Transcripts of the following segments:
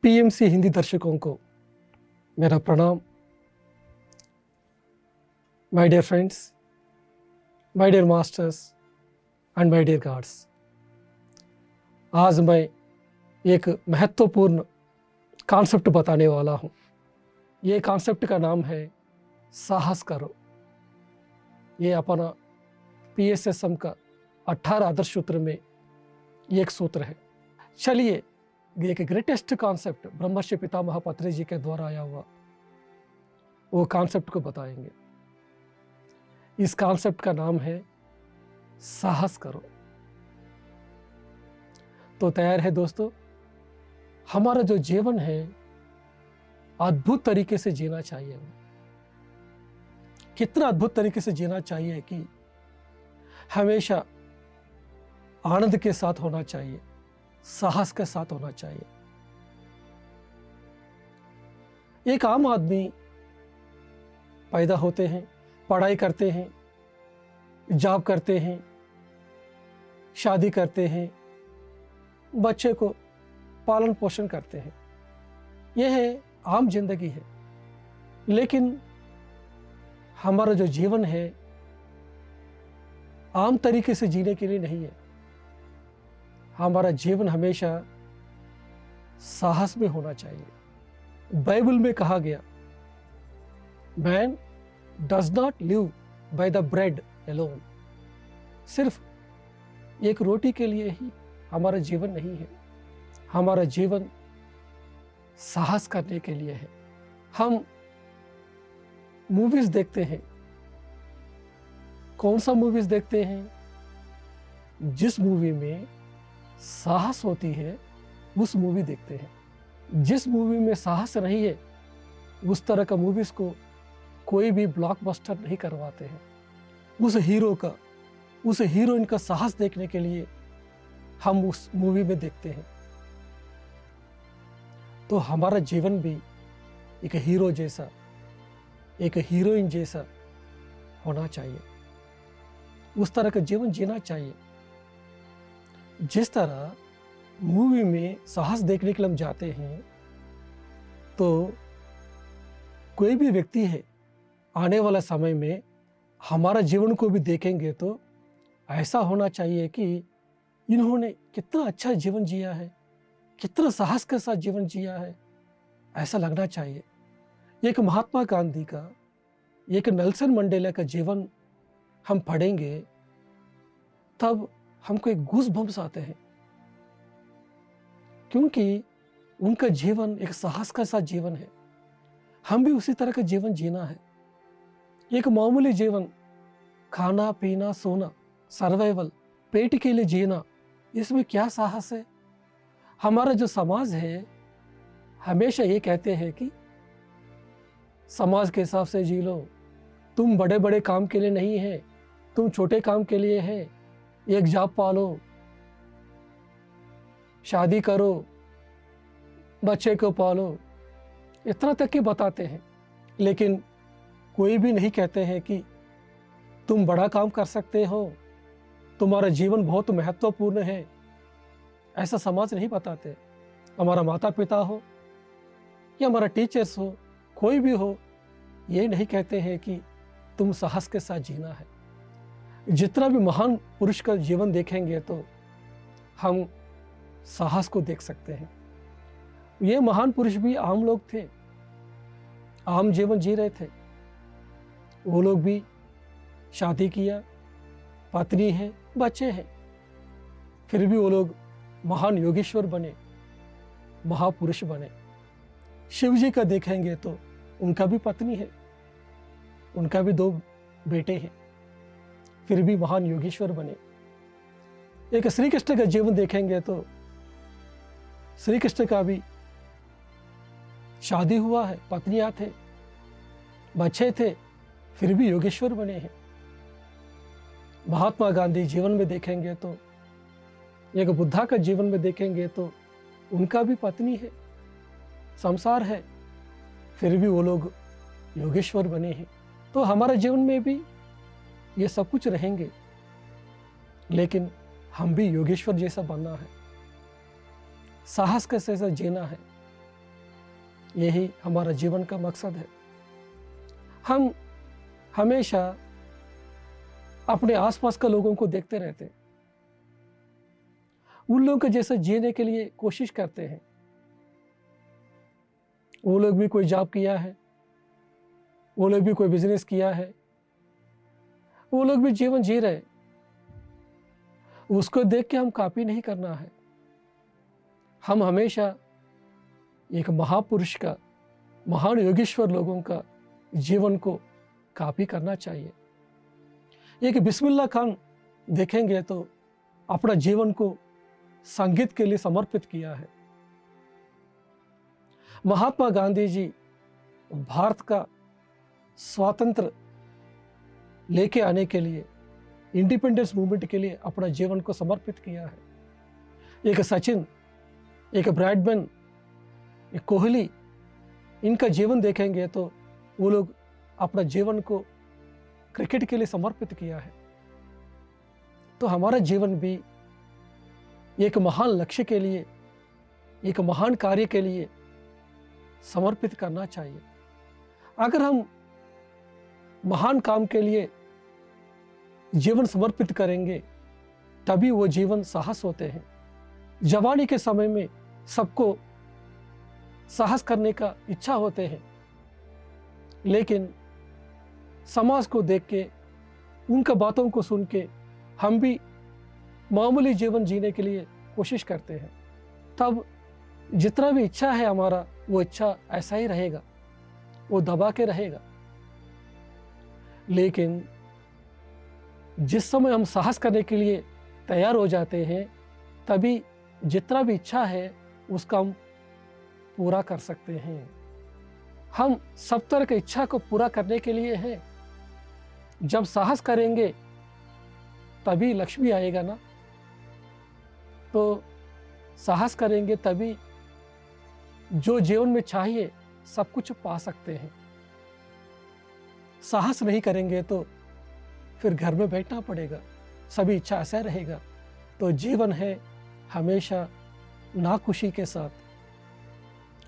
PMC Hindi दर्शकों को मेरा प्रणाम। My dear friends, my dear masters and my dear guards, आज मैं एक महत्वपूर्ण कॉन्सेप्ट बताने वाला हूँ। ये कॉन्सेप्ट का नाम है साहस करो। ये अपना PSSM का 18 आदर्श सूत्र में एक सूत्र है। चलिए एक ग्रेटेस्ट कॉन्सेप्ट ब्रह्मर्षि पितामह पत्री जी के द्वारा आया हुआ वो कॉन्सेप्ट को बताएंगे। इस कॉन्सेप्ट का नाम है साहस करो। तो तैयार है दोस्तों? हमारा जो जीवन है अद्भुत तरीके से जीना चाहिए। कितना अद्भुत तरीके से जीना चाहिए कि हमेशा आनंद के साथ होना चाहिए, साहस के साथ होना चाहिए। एक आम आदमी पैदा होते हैं, पढ़ाई करते हैं, जॉब करते हैं, शादी करते हैं, बच्चे को पालन पोषण करते हैं। यह है आम जिंदगी है। लेकिन हमारा जो जीवन है आम तरीके से जीने के लिए नहीं है। हमारा जीवन हमेशा साहस में होना चाहिए। बाइबल में कहा गया, man does not live by the bread alone. सिर्फ एक रोटी के लिए ही हमारा जीवन नहीं है। हमारा जीवन साहस करने के लिए है। हम मूवीज देखते हैं। कौन सा मूवीज देखते हैं? जिस मूवी में साहस होती है उस मूवी देखते हैं। जिस मूवी में साहस नहीं है उस तरह का मूवीज को कोई भी ब्लॉकबस्टर नहीं करवाते हैं। उस हीरो का, उस हीरोइन का साहस देखने के लिए हम उस मूवी में देखते हैं। तो हमारा जीवन भी एक हीरो जैसा, एक हीरोइन जैसा होना चाहिए। उस तरह का जीवन जीना चाहिए। जिस तरह मूवी में साहस देखने के लिए हम जाते हैं, तो कोई भी व्यक्ति है आने वाला समय में हमारा जीवन को भी देखेंगे तो ऐसा होना चाहिए कि इन्होंने कितना अच्छा जीवन जिया है, कितना साहस के साथ जीवन जिया है, ऐसा लगना चाहिए। एक महात्मा गांधी का, एक नेल्सन मंडेला का जीवन हम पढ़ेंगे तब हमको एक गूस बम्स आते हैं, क्योंकि उनका जीवन एक साहस का साथ जीवन है। हम भी उसी तरह का जीवन जीना है। एक मामूली जीवन, खाना पीना सोना, सर्वाइवल, पेट के लिए जीना, इसमें क्या साहस है? हमारा जो समाज है हमेशा ये कहते हैं कि समाज के हिसाब से जी लो, तुम बड़े बड़े काम के लिए नहीं है, तुम छोटे काम के लिए है। एक जॉब पालो, शादी करो, बच्चे को पालो, इतना तक के बताते हैं। लेकिन कोई भी नहीं कहते हैं कि तुम बड़ा काम कर सकते हो, तुम्हारा जीवन बहुत महत्वपूर्ण है। ऐसा समाज नहीं बताते। हमारा माता पिता हो या हमारा टीचर्स हो, कोई भी हो, ये नहीं कहते हैं कि तुम साहस के साथ जीना है। जितना भी महान पुरुष का जीवन देखेंगे तो हम साहस को देख सकते हैं। ये महान पुरुष भी आम लोग थे, आम जीवन जी रहे थे। वो लोग भी शादी किया, पत्नी है, बच्चे हैं, फिर भी वो लोग महान योगेश्वर बने, महापुरुष बने। शिव जी का देखेंगे तो उनका भी पत्नी है, उनका भी 2 बेटे हैं, फिर भी महान योगेश्वर बने। एक श्री कृष्ण का जीवन देखेंगे तो श्री कृष्ण का भी शादी हुआ है, पत्नियां थे, बच्चे थे, फिर भी योगेश्वर बने हैं। महात्मा गांधी जीवन में देखेंगे तो, एक बुद्धा का जीवन में देखेंगे तो उनका भी पत्नी है, संसार है, फिर भी वो लोग योगेश्वर बने हैं। तो हमारे जीवन में भी ये सब कुछ रहेंगे, लेकिन हम भी योगेश्वर जैसा बनना है, साहस के साथ जीना है। यही हमारा जीवन का मकसद है। हम हमेशा अपने आसपास के लोगों को देखते रहते हैं, उन लोगों के जैसे जीने के लिए कोशिश करते हैं। वो लोग भी कोई जॉब किया है, वो लोग भी कोई बिजनेस किया है, वो लोग भी जीवन जी रहे, उसको देख के हम कॉपी नहीं करना है। हम हमेशा एक महापुरुष का, महान योगेश्वर लोगों का जीवन को कॉपी करना चाहिए। एक बिस्मिल्लाह खान देखेंगे तो अपना जीवन को संगीत के लिए समर्पित किया है। महात्मा गांधी जी भारत का स्वातंत्र लेके आने के लिए, इंडिपेंडेंस मूवमेंट के लिए अपना जीवन को समर्पित किया है। एक सचिन, एक ब्रैडमैन, एक कोहली, इनका जीवन देखेंगे तो वो लोग अपना जीवन को क्रिकेट के लिए समर्पित किया है। तो हमारा जीवन भी एक महान लक्ष्य के लिए, एक महान कार्य के लिए समर्पित करना चाहिए। अगर हम महान काम के लिए जीवन समर्पित करेंगे तभी वो जीवन साहस होते हैं। जवानी के समय में सबको साहस करने का इच्छा होते हैं, लेकिन समाज को देख के, उनका बातों को सुन के हम भी मामूली जीवन जीने के लिए कोशिश करते हैं। तब जितना भी इच्छा है हमारा, वो इच्छा ऐसा ही रहेगा, वो दबा के रहेगा। लेकिन जिस समय हम साहस करने के लिए तैयार हो जाते हैं, तभी जितना भी इच्छा है उसका हम पूरा कर सकते हैं। हम सब तरह की इच्छा को पूरा करने के लिए हैं। जब साहस करेंगे तभी लक्ष्मी आएगा ना। तो साहस करेंगे तभी जो जीवन में चाहिए सब कुछ पा सकते हैं। साहस नहीं करेंगे तो फिर घर में बैठना पड़ेगा, सभी इच्छा ऐसा रहेगा। तो जीवन है हमेशा नाखुशी के साथ,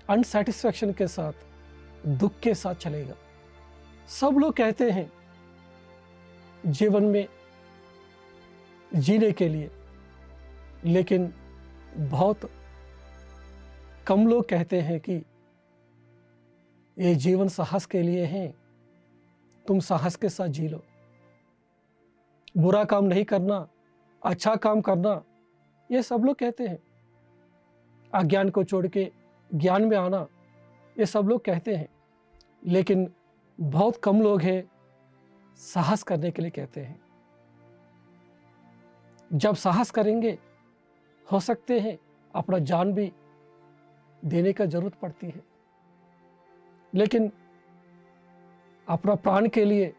अनसैटिस्फैक्शन के साथ, दुख के साथ चलेगा। सब लोग कहते हैं जीवन में जीने के लिए, लेकिन बहुत कम लोग कहते हैं कि ये जीवन साहस के लिए है, तुम साहस के साथ जी लो। बुरा काम नहीं करना, अच्छा काम करना, ये सब लोग कहते हैं। अज्ञान को छोड़ के ज्ञान में आना, ये सब लोग कहते हैं, लेकिन बहुत कम लोग हैं साहस करने के लिए कहते हैं। जब साहस करेंगे, हो सकते हैं अपना जान भी देने का जरूरत पड़ती है, लेकिन अपना प्राण के लिए,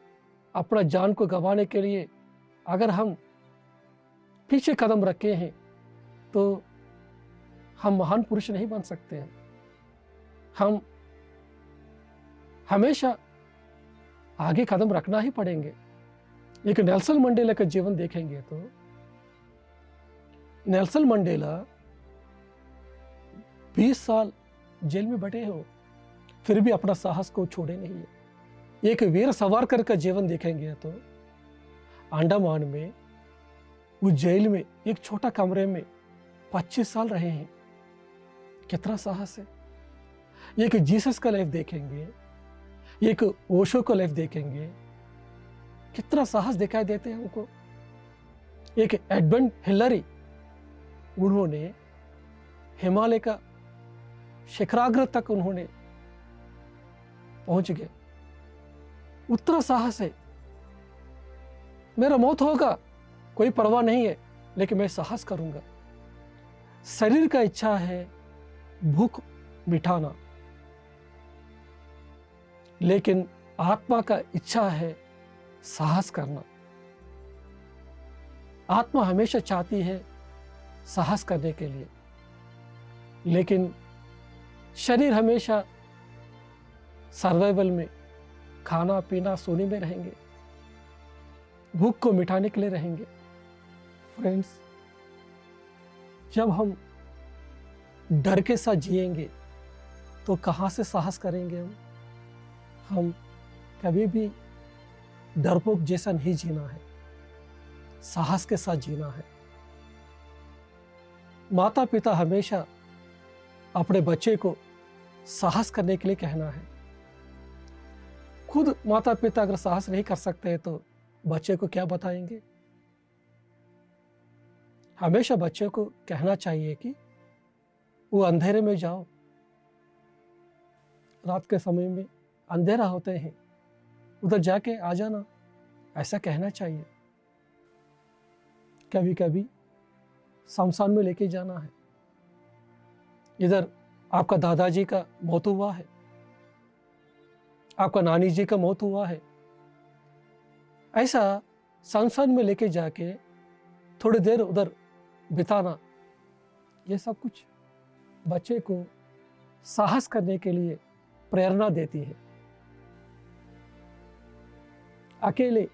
अपना जान को गंवाने के लिए अगर हम पीछे कदम रखे हैं तो हम महान पुरुष नहीं बन सकते हैं। हम हमेशा आगे कदम रखना ही पड़ेंगे। एक नेल्सन मंडेला का जीवन देखेंगे तो नेल्सन मंडेला 20 साल जेल में बैठे हो, फिर भी अपना साहस को छोड़े नहीं है। एक वीर सावरकर का जीवन देखेंगे तो अंडमान में, वो जेल में एक छोटा कमरे में 25 साल रहे हैं। कितना साहस है। एक जीसस का लाइफ देखेंगे, एक ओशो का लाइफ देखेंगे, कितना साहस दिखाई देते हैं उनको। एक एडमंड हिलरी, उन्होंने हिमालय का शिखराग्र तक उन्होंने पहुंच गए। उतना साहस है। मेरा मौत होगा कोई परवाह नहीं है, लेकिन मैं साहस करूंगा। शरीर का इच्छा है भूख मिटाना, लेकिन आत्मा का इच्छा है साहस करना। आत्मा हमेशा चाहती है साहस करने के लिए, लेकिन शरीर हमेशा सर्वाइवल में, खाना पीना सोने में रहेंगे, भूख को मिटाने के लिए रहेंगे। फ्रेंड्स, जब हम डर के साथ जिएंगे तो कहाँ से साहस करेंगे हम कभी भी डरपोक जैसा नहीं जीना है, साहस के साथ जीना है। माता पिता हमेशा अपने बच्चे को साहस करने के लिए कहना है। खुद माता पिता अगर साहस नहीं कर सकते तो बच्चे को क्या बताएंगे। हमेशा बच्चे को कहना चाहिए कि वो अंधेरे में जाओ, रात के समय में अंधेरा होते हैं, उधर जाके आ जाना, ऐसा कहना चाहिए। कभी कभी शमशान में लेके जाना है। इधर आपका दादाजी का मौत हुआ है, आपका नानी जी का मौत हुआ है, ऐसा शमशान में लेके जाके थोड़ी देर उधर बिताना, ये सब कुछ बच्चे को साहस करने के लिए प्रेरणा देती है। अकेले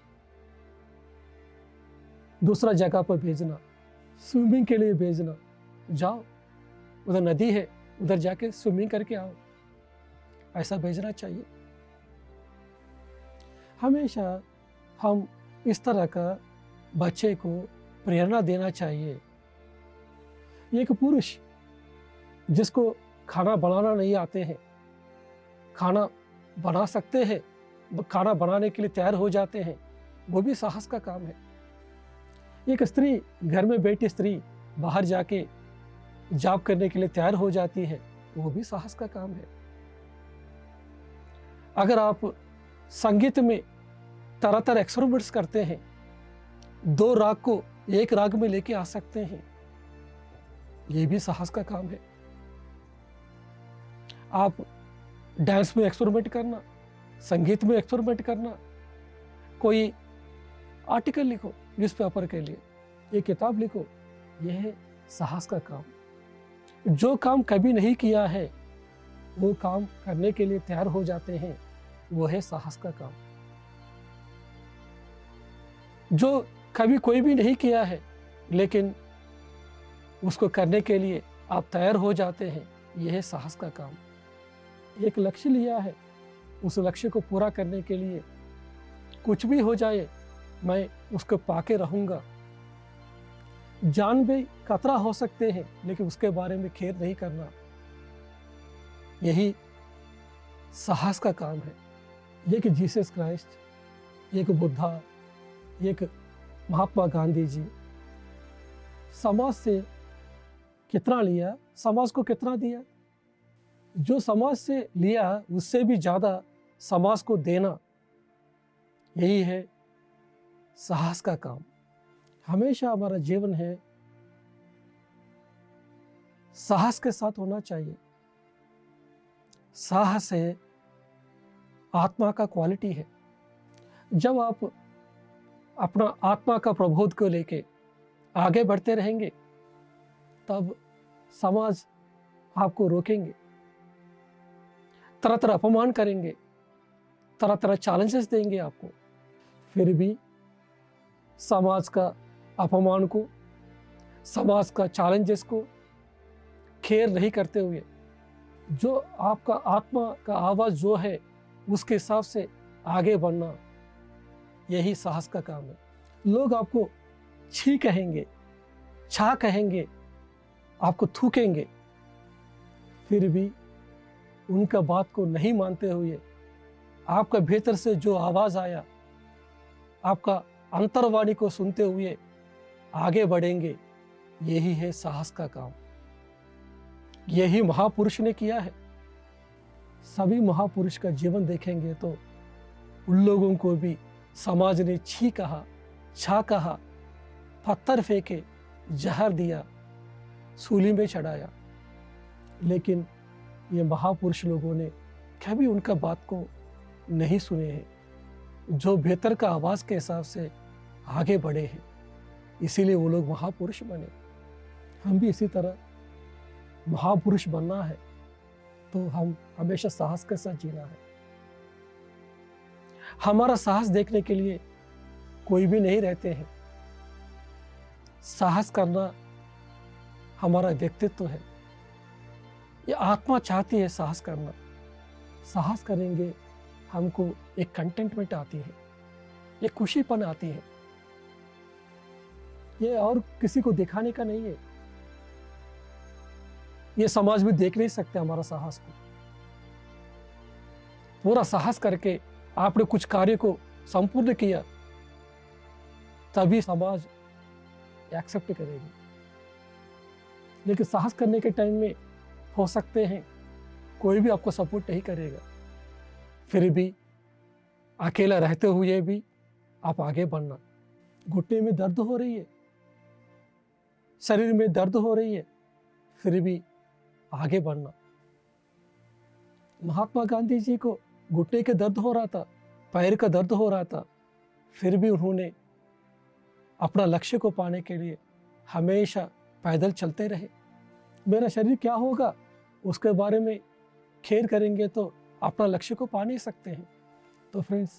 दूसरा जगह पर भेजना, स्विमिंग के लिए भेजना, जाओ उधर नदी है, उधर जाके स्विमिंग करके आओ, ऐसा भेजना चाहिए। हमेशा हम इस तरह का बच्चे को प्रेरणा देना चाहिए। एक पुरुष जिसको खाना बनाना नहीं आते हैं, खाना बना सकते हैं, खाना बनाने के लिए तैयार हो जाते हैं, वो भी साहस का काम है। एक स्त्री, घर में बैठी स्त्री बाहर जाके जॉब करने के लिए तैयार हो जाती है, वो भी साहस का काम है। अगर आप संगीत में तरह तरह एक्सपेरिमेंट्स करते हैं, 2 राग को एक राग में लेके आ सकते हैं, ये भी साहस का काम है। आप डांस में एक्सपेरिमेंट करना, संगीत में एक्सपेरिमेंट करना, कोई आर्टिकल लिखो न्यूज़पेपर के लिए, एक किताब लिखो, यह है साहस का काम। जो काम कभी नहीं किया है वो काम करने के लिए तैयार हो जाते हैं, वो है साहस का काम। जो कभी कोई भी नहीं किया है लेकिन उसको करने के लिए आप तैयार हो जाते हैं, यह है साहस का काम। एक लक्ष्य लिया है, उस लक्ष्य को पूरा करने के लिए कुछ भी हो जाए मैं उसको पाके रहूंगा। जान भी खतरा हो सकते हैं लेकिन उसके बारे में खेद नहीं करना, यही साहस का काम है। एक जीसस क्राइस्ट, एक बुद्धा, एक महात्मा गांधी जी, समाज से कितना लिया, समाज को कितना दिया। जो समाज से लिया उससे भी ज़्यादा समाज को देना, यही है साहस का काम। हमेशा हमारा जीवन है साहस के साथ होना चाहिए। साहस है आत्मा का क्वालिटी है। जब आप अपना आत्मा का प्रबोध को लेके आगे बढ़ते रहेंगे तब समाज आपको रोकेंगे, तरह तरह अपमान करेंगे, तरह तरह चैलेंजेस देंगे आपको। फिर भी समाज का अपमान को, समाज का चैलेंजेस को खेर नहीं करते हुए जो आपका आत्मा का आवाज़ जो है उसके हिसाब से आगे बढ़ना, यही साहस का काम है। लोग आपको छी कहेंगे, छा कहेंगे, आपको थूकेंगे, फिर भी उनका बात को नहीं मानते हुए आपका भीतर से जो आवाज़ आया, आपका अंतर्वाणी को सुनते हुए आगे बढ़ेंगे, यही है साहस का काम। यही महापुरुष ने किया है। सभी महापुरुष का जीवन देखेंगे तो उन लोगों को भी समाज ने छी कहा, छा कहा, पत्थर फेंके, जहर दिया, सूली में चढ़ाया, लेकिन ये महापुरुष लोगों ने कभी उनका बात को नहीं सुने हैं। जो बेहतर का आवाज़ के हिसाब से आगे बढ़े हैं, इसीलिए वो लोग महापुरुष बने। हम भी इसी तरह महापुरुष बनना है तो हम हमेशा साहस के साथ जीना है। हमारा साहस देखने के लिए कोई भी नहीं रहते हैं। साहस करना हमारा व्यक्तित्व है। ये आत्मा चाहती है साहस करना। साहस करेंगे हमको एक कंटेंटमेंट आती है, एक खुशीपन आती है। ये और किसी को दिखाने का नहीं है। ये समाज में देख नहीं सकते हमारा साहस को। पूरा साहस करके आपने कुछ कार्य को संपूर्ण किया, तभी समाज एक्सेप्ट करेगी। लेकिन साहस करने के टाइम में हो सकते हैं कोई भी आपको सपोर्ट नहीं करेगा, फिर भी अकेला रहते हुए भी आप आगे बढ़ना। घुटने में दर्द हो रही है, शरीर में दर्द हो रही है, फिर भी आगे बढ़ना। महात्मा गांधी जी को घुटने के दर्द हो रहा था, पैर का दर्द हो रहा था, फिर भी उन्होंने अपना लक्ष्य को पाने के लिए हमेशा पैदल चलते रहे। मेरा शरीर क्या होगा उसके बारे में खेर करेंगे तो अपना लक्ष्य को पा नहीं सकते हैं। तो फ्रेंड्स,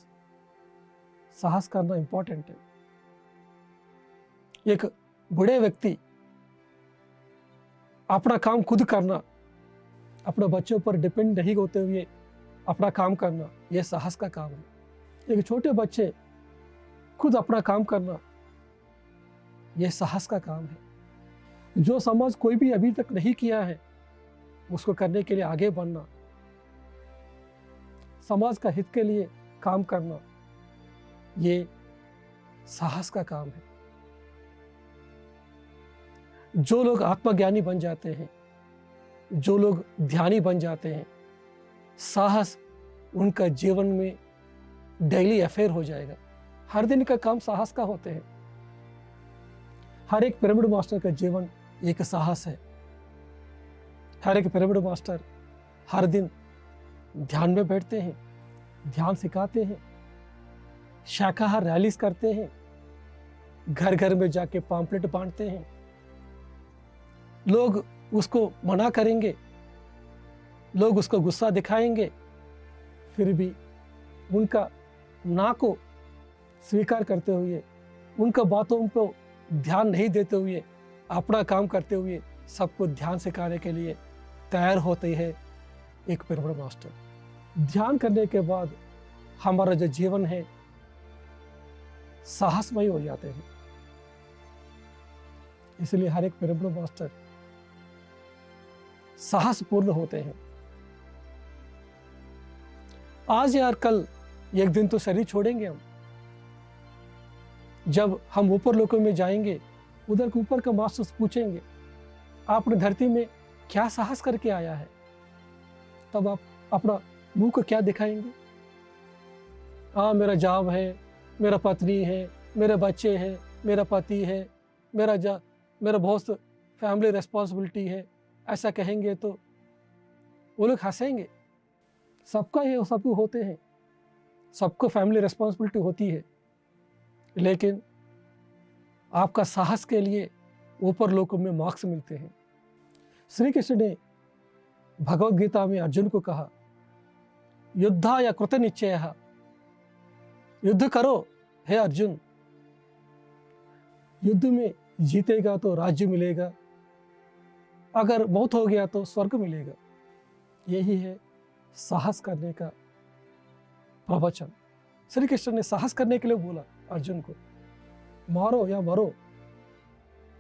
साहस करना इंपॉर्टेंट है। एक बूढ़े व्यक्ति अपना काम खुद करना, अपने बच्चों पर डिपेंड नहीं होते हुए अपना काम करना, यह साहस का काम है। एक छोटे बच्चे खुद अपना काम करना, यह साहस का काम है। जो समाज कोई भी अभी तक नहीं किया है उसको करने के लिए आगे बढ़ना, समाज का हित के लिए काम करना, ये साहस का काम है। जो लोग आत्मज्ञानी बन जाते हैं, जो लोग ध्यानी बन जाते हैं, साहस उनका जीवन में डेली अफेयर हो जाएगा। हर दिन का काम साहस का होते हैं। हर एक पिरामिड मास्टर का जीवन एक साहस है। हर एक पिरामिड मास्टर हर दिन ध्यान में बैठते हैं, ध्यान सिखाते हैं, शाकाहार रैलीज करते हैं, घर घर में जाके पॉम्पलेट बांटते हैं। लोग उसको मना करेंगे, लोग उसको गुस्सा दिखाएंगे, फिर भी उनका ना को स्वीकार करते हुए, उनका बातों को ध्यान नहीं देते हुए, अपना काम करते हुए सबको ध्यान सिखाने के लिए तैयार होते हैं एक पिरामिड मास्टर। ध्यान करने के बाद हमारा जो जीवन है साहसमय हो जाते हैं। इसलिए हर एक पिरामिड मास्टर साहसपूर्ण होते हैं। आज या कल एक दिन तो शरीर छोड़ेंगे हम। जब हम ऊपर लोकों में जाएंगे, उधर के ऊपर का मास्टर्स पूछेंगे आपने धरती में क्या साहस करके आया है, तब आप अपना मुंह को क्या दिखाएंगे? हाँ, मेरा जॉब है, मेरा पत्नी है, मेरे बच्चे हैं, मेरा पति है, मेरा बहुत फैमिली रिस्पॉन्सिबिलिटी है, ऐसा कहेंगे तो वो लोग हंसेंगे। सबका ये सब होते हैं, सबको फैमिली रिस्पॉन्सिबिलिटी होती है, लेकिन आपका साहस के लिए ऊपर लोकों में मार्क्स मिलते हैं। श्री कृष्ण ने भगवद गीता में अर्जुन को कहा, युद्धा या कृत निश्चय, युद्ध करो हे अर्जुन। युद्ध में जीतेगा तो राज्य मिलेगा, अगर मौत हो गया तो स्वर्ग मिलेगा। यही है साहस करने का प्रवचन। श्री कृष्ण ने साहस करने के लिए बोला अर्जुन को, मारो या मरो,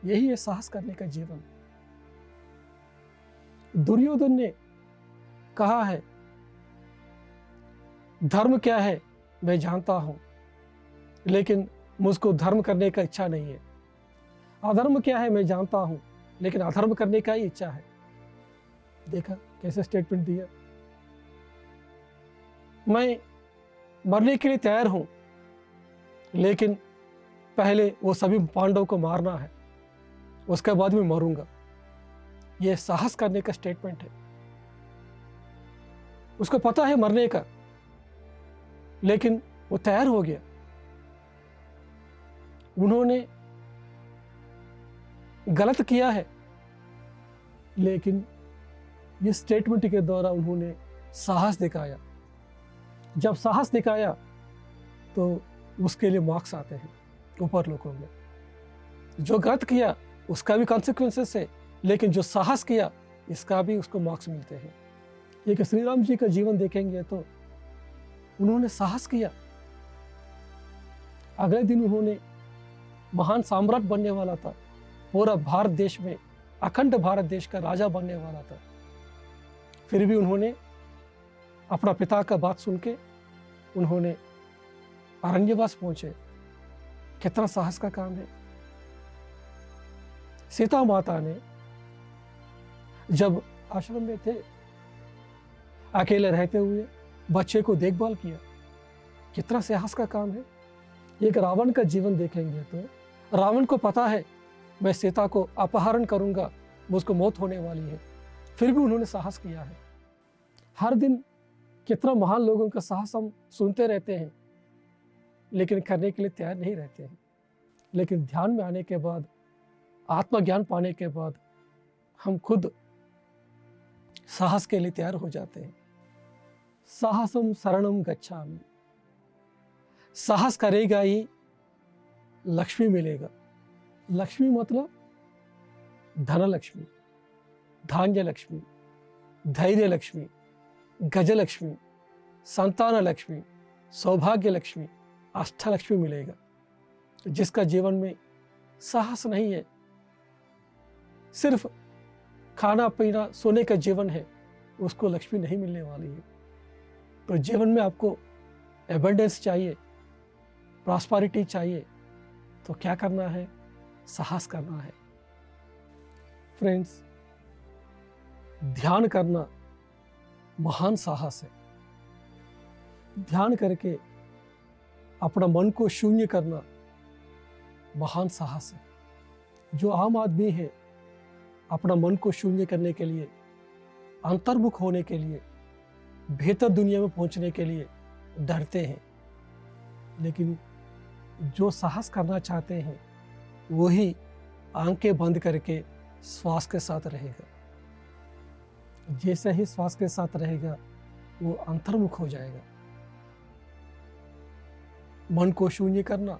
यही है साहस करने का जीवन। दुर्योधन ने कहा है, धर्म क्या है मैं जानता हूं, लेकिन मुझको धर्म करने का इच्छा नहीं है। अधर्म क्या है मैं जानता हूं, लेकिन अधर्म करने का ही इच्छा है। देखा कैसे स्टेटमेंट दिया। मैं मरने के लिए तैयार हूं, लेकिन पहले वो सभी पांडवों को मारना है, उसके बाद मैं मरूंगा। यह साहस करने का स्टेटमेंट है। उसको पता है मरने का, लेकिन वो तैयार हो गया। उन्होंने गलत किया है, लेकिन इस स्टेटमेंट के द्वारा उन्होंने साहस दिखाया। जब साहस दिखाया तो उसके लिए मार्क्स आते हैं ऊपर लोगों में। जो गलत किया उसका भी कॉन्सिक्वेंसेस है, लेकिन जो साहस किया इसका भी उसको मार्क्स मिलते हैं। एक श्री राम जी का जीवन देखेंगे तो उन्होंने साहस किया। अगले दिन उन्होंने महान सम्राट बनने वाला था, पूरा भारत देश में अखंड भारत देश का राजा बनने वाला था। फिर भी उन्होंने अपना पिता का बात सुन के उन्होंने अरण्यवास पहुंचे। कितना साहस का काम है। सीता माता ने जब आश्रम में थे, अकेले रहते हुए बच्चे को देखभाल किया। कितना साहस का काम है। एक रावण का जीवन देखेंगे तो रावण को पता है मैं सीता को अपहरण करूंगा, मुझको मौत होने वाली है, फिर भी उन्होंने साहस किया है। हर दिन कितना महान लोगों का साहस हम सुनते रहते हैं, लेकिन करने के लिए तैयार नहीं रहते हैं। लेकिन ध्यान में आने के बाद, आत्मज्ञान पाने के बाद हम खुद साहस के लिए तैयार हो जाते हैं। साहसम शरणम गच्छामि, साहस करेगा ही लक्ष्मी मिलेगा। लक्ष्मी मतलब धन लक्ष्मी, धान्य लक्ष्मी, धैर्य लक्ष्मी, गजलक्ष्मी, संतान लक्ष्मी, सौभाग्य लक्ष्मी, अष्टलक्ष्मी मिलेगा। जिसका जीवन में साहस नहीं है, सिर्फ खाना पीना सोने का जीवन है, उसको लक्ष्मी नहीं मिलने वाली है। तो जीवन में आपको एबंडेंस चाहिए, प्रॉस्पेरिटी चाहिए, तो क्या करना है? साहस करना है। फ्रेंड्स, ध्यान करना महान साहस है। ध्यान करके अपना मन को शून्य करना महान साहस है। जो आम आदमी है, अपना मन को शून्य करने के लिए, अंतर्मुख होने के लिए, बेहतर दुनिया में पहुंचने के लिए डरते हैं। लेकिन जो साहस करना चाहते हैं वही आंखें बंद करके श्वास के साथ रहेगा। जैसे ही श्वास के साथ रहेगा वो अंतर्मुख हो जाएगा। मन को शून्य करना,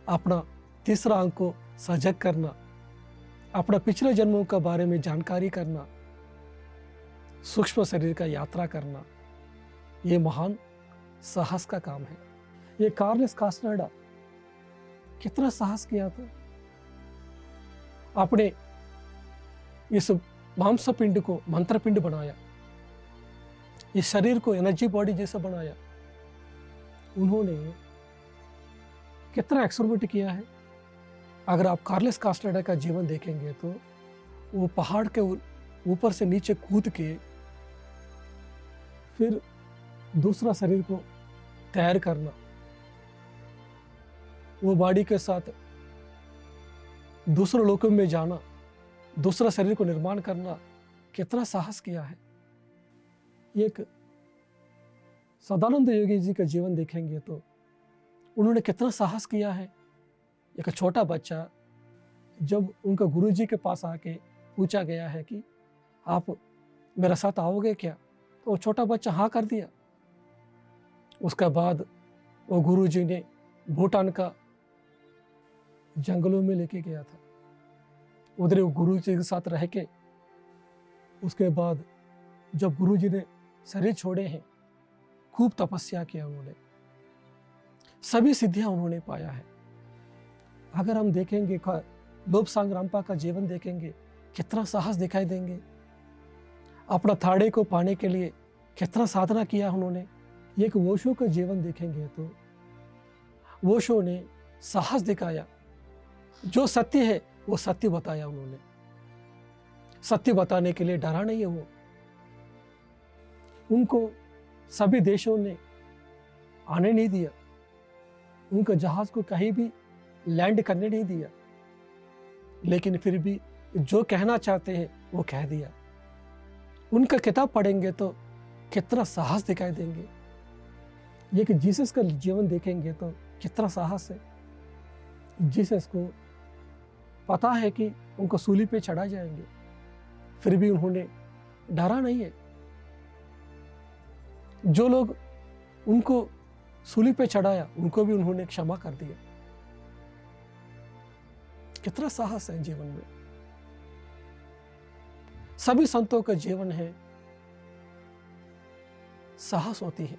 अपना तीसरा अंग को सजग करना, अपना पिछले जन्मों के बारे में जानकारी करना, सूक्ष्म शरीर का यात्रा करना, ये महान साहस का काम है। ये कार्लस कास्टनेडा कितना साहस किया था। अपने इस मांस पिंड को मंत्र पिंड बनाया, इस शरीर को एनर्जी बॉडी जैसा बनाया। उन्होंने कितना एक्सपेरिमेंट किया है। अगर आप कार्लस कास्टनेडा का जीवन देखेंगे तो वो पहाड़ के ऊपर से नीचे कूद के फिर दूसरा शरीर को तैयार करना, वो बॉडी के साथ दूसरे लोकों में जाना, दूसरा शरीर को निर्माण करना, कितना साहस किया है। एक सदानंद योगी जी का जीवन देखेंगे तो उन्होंने कितना साहस किया है। एक छोटा बच्चा, जब उनका गुरुजी के पास आके पूछा गया है कि आप मेरे साथ आओगे क्या, तो वो छोटा बच्चा हाँ कर दिया। उसके बाद वो गुरुजी ने भूटान का जंगलों में लेके गया था। उधर वो गुरुजी के साथ रह के, उसके बाद जब गुरुजी ने शरीर छोड़े हैं, खूब तपस्या किया उन्होंने, सभी सिद्धियां उन्होंने पाया है। अगर हम देखेंगे लोबसांग रामपा का जीवन देखेंगे, कितना साहस दिखाई देंगे। अपना थाड़े को पाने के लिए कितना साधना किया उन्होंने। एक वोशो का जीवन देखेंगे तो वोशो ने साहस दिखाया, जो सत्य है वो सत्य बताया उन्होंने। सत्य बताने के लिए डरा नहीं है वो। उनको सभी देशों ने आने नहीं दिया, उनका जहाज को कहीं भी लैंड करने नहीं दिया, लेकिन फिर भी जो कहना चाहते हैं वो कह दिया। उनका किताब पढ़ेंगे तो कितना साहस दिखाई देंगे। ये कि जीसस का जीवन देखेंगे तो कितना साहस है। जीसस को पता है कि उनको सूली पे चढ़ा जाएंगे, फिर भी उन्होंने डरा नहीं है। जो लोग उनको सूली पे चढ़ाया उनको भी उन्होंने क्षमा कर दिया। कितना साहस है जीवन में। सभी संतों का जीवन है साहस होती है।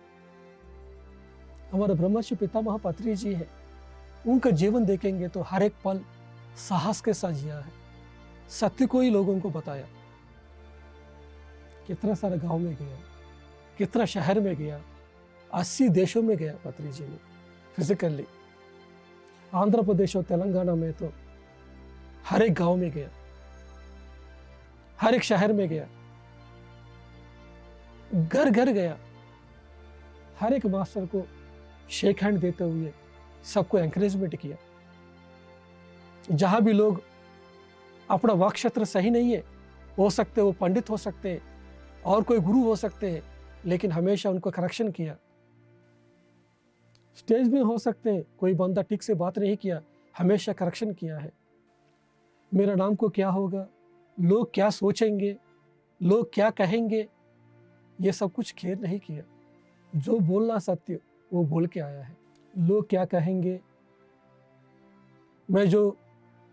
हमारे ब्रह्मर्षि पितामह पत्री जी है, उनका जीवन देखेंगे तो हर एक पल साहस के साथ जिया है, सत्य को ही लोगों को बताया। कितना सारा गांव में गया, कितना शहर में गया, 80 देशों में गया पत्री जी ने फिजिकली। आंध्र प्रदेश और तेलंगाना में तो हर एक गांव में गया, हर एक शहर में गया, घर घर गया, हर एक मास्टर को शेक हैंड देते हुए सबको एंकरेजमेंट किया। जहां भी लोग अपना वाक क्षेत्र सही नहीं है, हो सकते वो पंडित हो सकते हैं और कोई गुरु हो सकते हैं, लेकिन हमेशा उनको करेक्शन किया। स्टेज में हो सकते हैं कोई बंदा ठीक से बात नहीं किया, हमेशा करेक्शन किया है। मेरा नाम को क्या होगा, लोग क्या सोचेंगे, लोग क्या कहेंगे, ये सब कुछ खेद नहीं किया। जो बोलना सत्य वो बोल के आया है। लोग क्या कहेंगे, मैं जो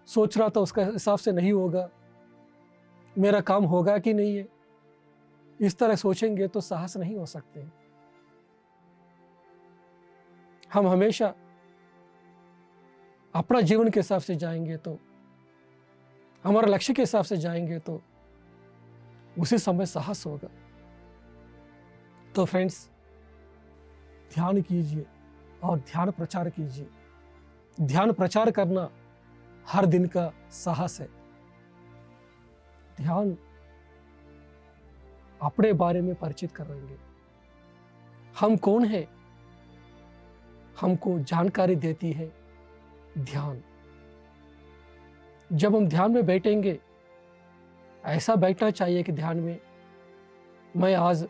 सोच रहा था उसका हिसाब से नहीं होगा, मेरा काम होगा कि नहीं है, इस तरह सोचेंगे तो साहस नहीं हो सकते। हम हमेशा अपना जीवन के हिसाब से जाएंगे तो, हमारा लक्ष्य के हिसाब से जाएंगे तो उसी समय साहस होगा। तो फ्रेंड्स, ध्यान कीजिए और ध्यान प्रचार कीजिए। ध्यान प्रचार करना हर दिन का साहस है। ध्यान अपने बारे में परिचित कराएंगे। हम कौन है, हमको जानकारी देती है ध्यान। जब हम ध्यान में बैठेंगे, ऐसा बैठना चाहिए कि ध्यान में मैं आज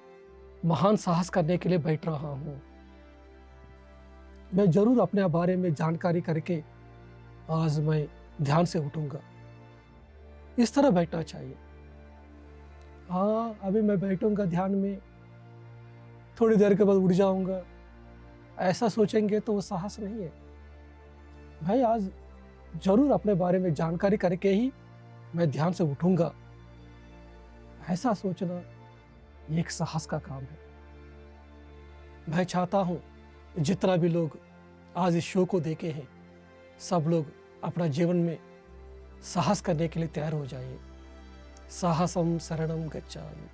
महान साहस करने के लिए बैठ रहा हूं। मैं जरूर अपने बारे में जानकारी करके आज मैं ध्यान से उठूंगा, इस तरह बैठना चाहिए। हाँ, अभी मैं बैठूंगा ध्यान में, थोड़ी देर के बाद उठ जाऊंगा, ऐसा सोचेंगे तो वो साहस नहीं है। भाई, आज जरूर अपने बारे में जानकारी करके ही मैं ध्यान से उठूंगा, ऐसा सोचना एक साहस का काम है। मैं चाहता हूं जितना भी लोग आज इस शो को देखे हैं, सब लोग अपना जीवन में साहस करने के लिए तैयार हो जाइए। साहसम शरणम गच्छामि,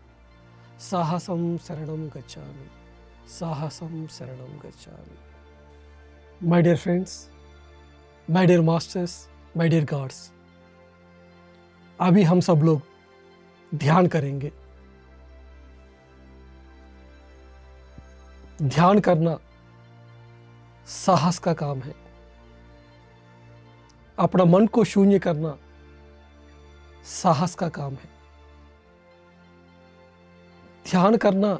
साहसम शरणम गच्छामि, साहसम शरणम गच्छामि। My dear friends, my dear masters, my dear gods, अभी हम सब लोग ध्यान करेंगे। ध्यान करना साहस का काम है। अपना मन को शून्य करना साहस का काम है। ध्यान करना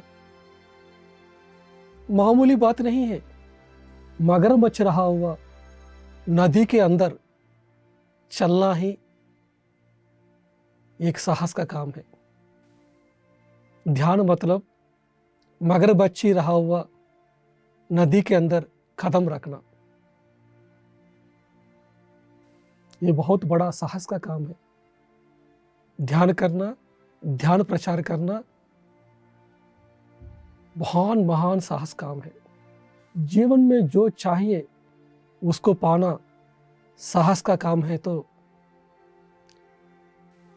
मामूली बात नहीं है। मगरमच्छ रहा हुआ नदी के अंदर चलना ही एक साहस का काम है। ध्यान मतलब मगरमच्छी रहा हुआ नदी के अंदर कदम रखना, ये बहुत बड़ा साहस का काम है। ध्यान करना, ध्यान प्रचार करना महान महान साहस काम है। जीवन में जो चाहिए उसको पाना साहस का काम है, तो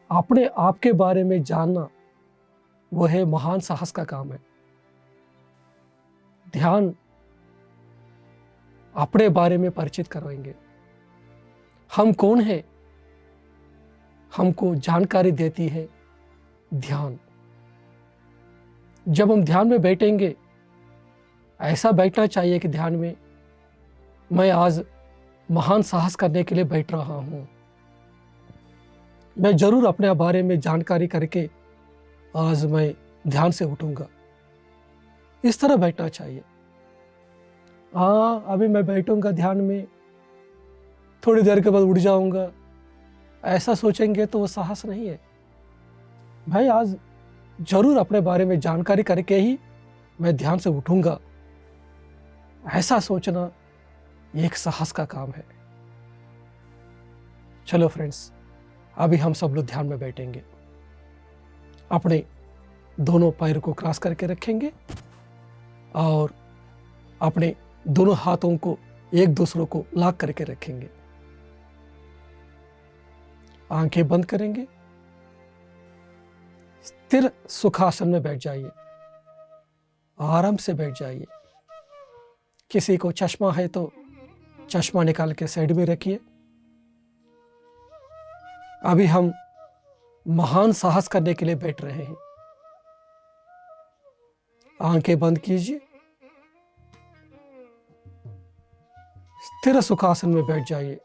अपने आप के बारे में जानना वो है महान साहस का काम है। ध्यान अपने बारे में परिचित करवाएंगे। हम कौन है, हमको जानकारी देती है ध्यान। जब हम ध्यान में बैठेंगे, ऐसा बैठना चाहिए कि ध्यान में मैं आज महान साहस करने के लिए बैठ रहा हूं। मैं जरूर अपने बारे में जानकारी करके आज मैं ध्यान से उठूंगा, इस तरह बैठना चाहिए। हाँ, अभी मैं बैठूंगा ध्यान में, थोड़ी देर के बाद उठ जाऊंगा, ऐसा सोचेंगे तो वो साहस नहीं है। भाई, आज जरूर अपने बारे में जानकारी करके ही मैं ध्यान से उठूंगा, ऐसा सोचना एक साहस का काम है। चलो फ्रेंड्स, अभी हम सब लोग ध्यान में बैठेंगे। अपने दोनों पैर को क्रॉस करके रखेंगे और अपने दोनों हाथों को एक दूसरे को लॉक करके रखेंगे। आंखें बंद करेंगे। स्थिर सुखासन में बैठ जाइए। आराम से बैठ जाइए। किसी को चश्मा है तो चश्मा निकाल के साइड में रखिए। अभी हम महान साहस करने के लिए बैठ रहे हैं। आंखें बंद कीजिए। स्थिर सुखासन में बैठ जाइए।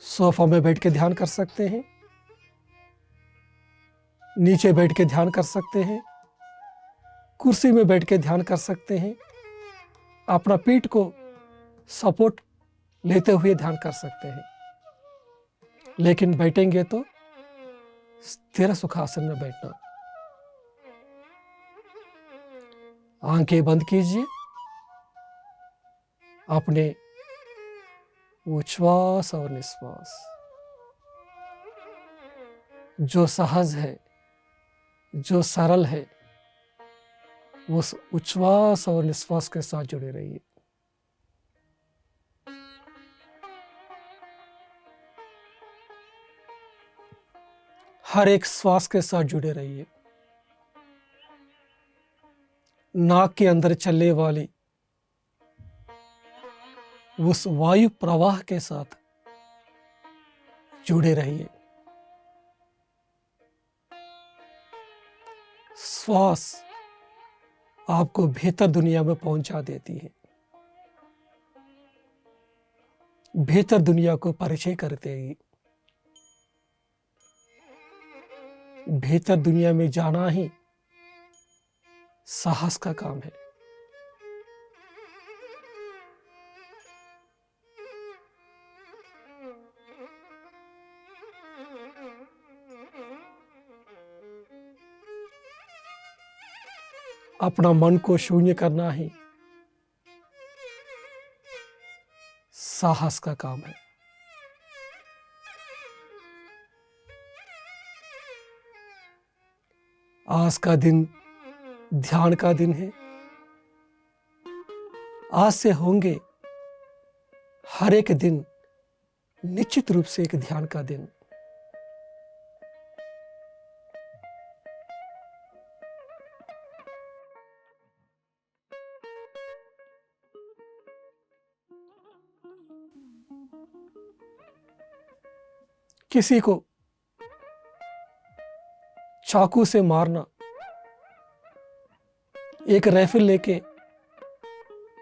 सोफा में बैठ के ध्यान कर सकते हैं, नीचे बैठ के ध्यान कर सकते हैं, कुर्सी में बैठ के ध्यान कर सकते हैं, अपना पीठ को सपोर्ट लेते हुए ध्यान कर सकते हैं। लेकिन बैठेंगे तो स्थिर सुखासन में बैठना। आंखें बंद कीजिए। अपने उच्छ्वास और निश्वास जो सहज है, जो सरल है, उस उच्छ्वास और निश्वास के साथ जुड़े रहिए। हर एक श्वास के साथ जुड़े रहिए। नाक के अंदर चलने वाली उस वायु प्रवाह के साथ जुड़े रहिए। श्वास आपको बेहतर दुनिया में पहुंचा देती है, बेहतर दुनिया को परिचय करते ही बेहतर दुनिया में जाना ही साहस का काम है। अपना मन को शून्य करना ही साहस का काम है। आज का दिन ध्यान का दिन है। आज से होंगे हर एक दिन निश्चित रूप से एक ध्यान का दिन। किसी को चाकू से मारना, एक राइफल लेके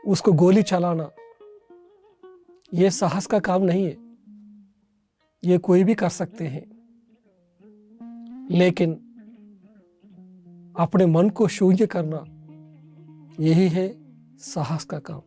उसको गोली चलाना, यह साहस का काम नहीं है। यह कोई भी कर सकते हैं, लेकिन अपने मन को शून्य करना यही है साहस का काम।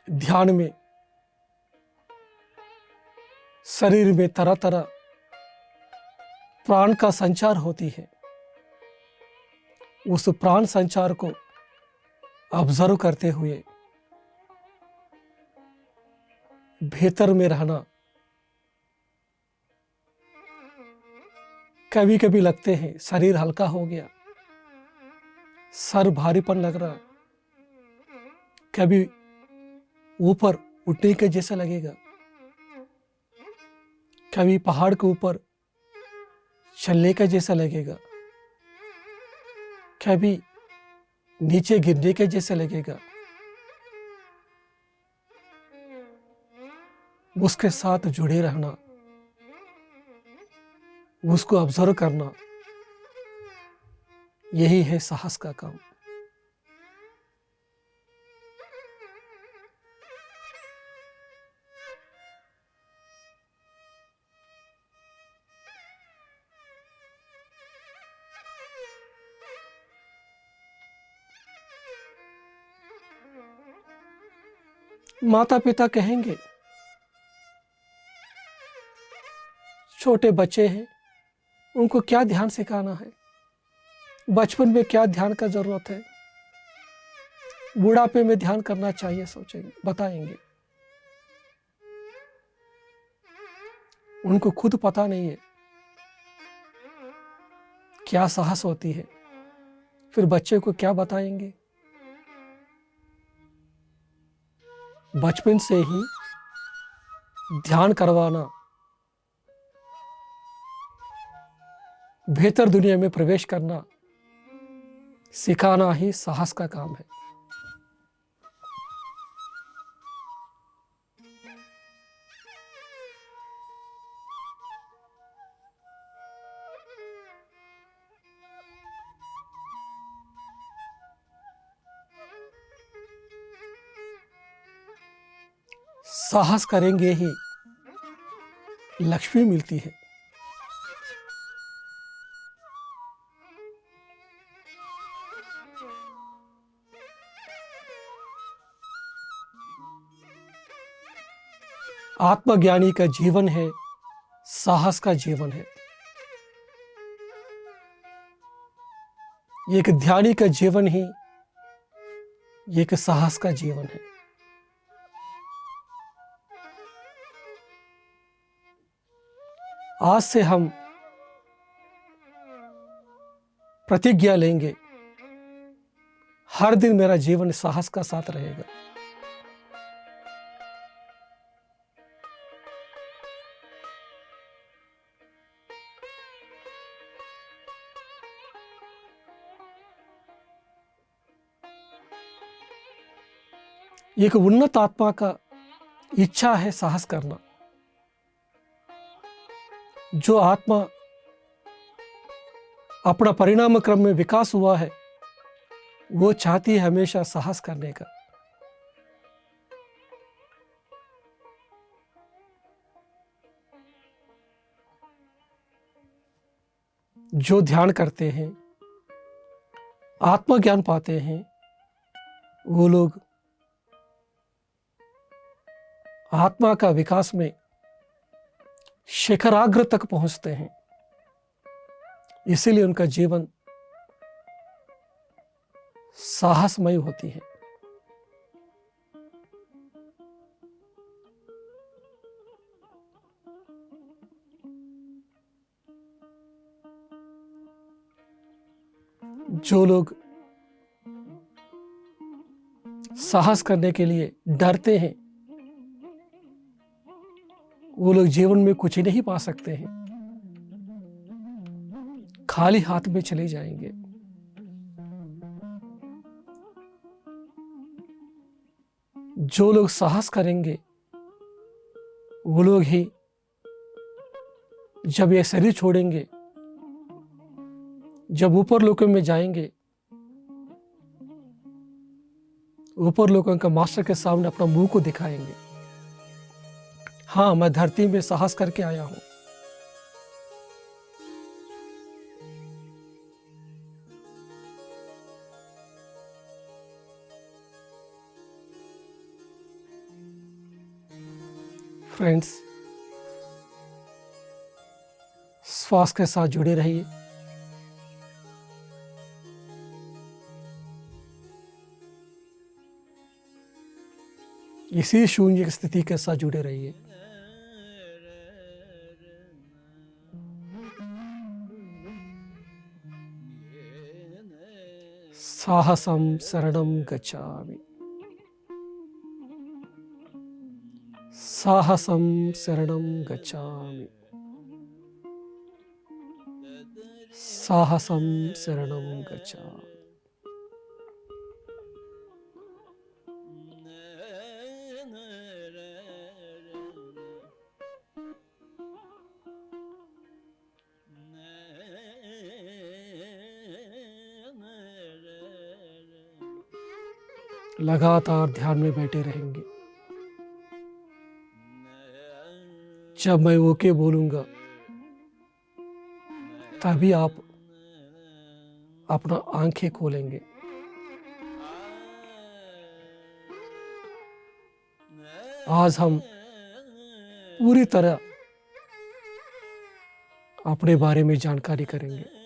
ध्यान में शरीर में तरह तरह प्राण का संचार होती है। उस प्राण संचार को ऑब्जर्व करते हुए भीतर में रहना। कभी कभी लगते हैं शरीर हल्का हो गया, सर भारीपन लग रहा, कभी ऊपर उठने के जैसा लगेगा, कभी पहाड़ के ऊपर चलने का जैसा लगेगा, कभी नीचे गिरने के जैसा लगेगा। उसके साथ जुड़े रहना, उसको ऑब्जर्व करना, यही है साहस का काम। माता पिता कहेंगे छोटे बच्चे हैं, उनको क्या ध्यान सिखाना है, बचपन में क्या ध्यान का जरूरत है, बुढ़ापे में ध्यान करना चाहिए, सोचेंगे, बताएंगे। उनको खुद पता नहीं है क्या साहस होती है, फिर बच्चे को क्या बताएंगे। बचपन से ही ध्यान करवाना, बेहतर दुनिया में प्रवेश करना सिखाना ही साहस का काम है। साहस करेंगे ही लक्ष्मी मिलती है। आत्मज्ञानी का जीवन है, साहस का जीवन है। एक ध्यानी का जीवन ही एक साहस का जीवन है। आज से हम प्रतिज्ञा लेंगे, हर दिन मेरा जीवन साहस का साथ रहेगा। एक उन्नत आत्मा का इच्छा है साहस करना। जो आत्मा अपना परिणाम क्रम में विकास हुआ है, वो चाहती है हमेशा साहस करने का। जो ध्यान करते हैं, आत्मज्ञान पाते हैं, वो लोग आत्मा का विकास में शिखराग्र तक पहुंचते हैं। इसीलिए उनका जीवन साहसमय होती है। जो लोग साहस करने के लिए डरते हैं, वो लोग जीवन में कुछ नहीं पा सकते हैं, खाली हाथ में चले जाएंगे। जो लोग साहस करेंगे, वो लोग ही जब ये शरीर छोड़ेंगे, जब ऊपर लोकों में जाएंगे, ऊपर लोगों का मास्टर के सामने अपना मुंह को दिखाएंगे, हाँ मैं धरती में साहस करके आया हूं। फ्रेंड्स, श्वास के साथ जुड़े रहिए। इसी शून्य की स्थिति के साथ जुड़े रहिए। साहसम शरणम गच्छामि, साहसम शरणम गच्छामि, साहसम शरणम गच्छामि। लगातार ध्यान में बैठे रहेंगे। जब मैं ओके बोलूंगा, तभी आप अपना आंखें खोलेंगे। आज हम पूरी तरह अपने बारे में जानकारी करेंगे।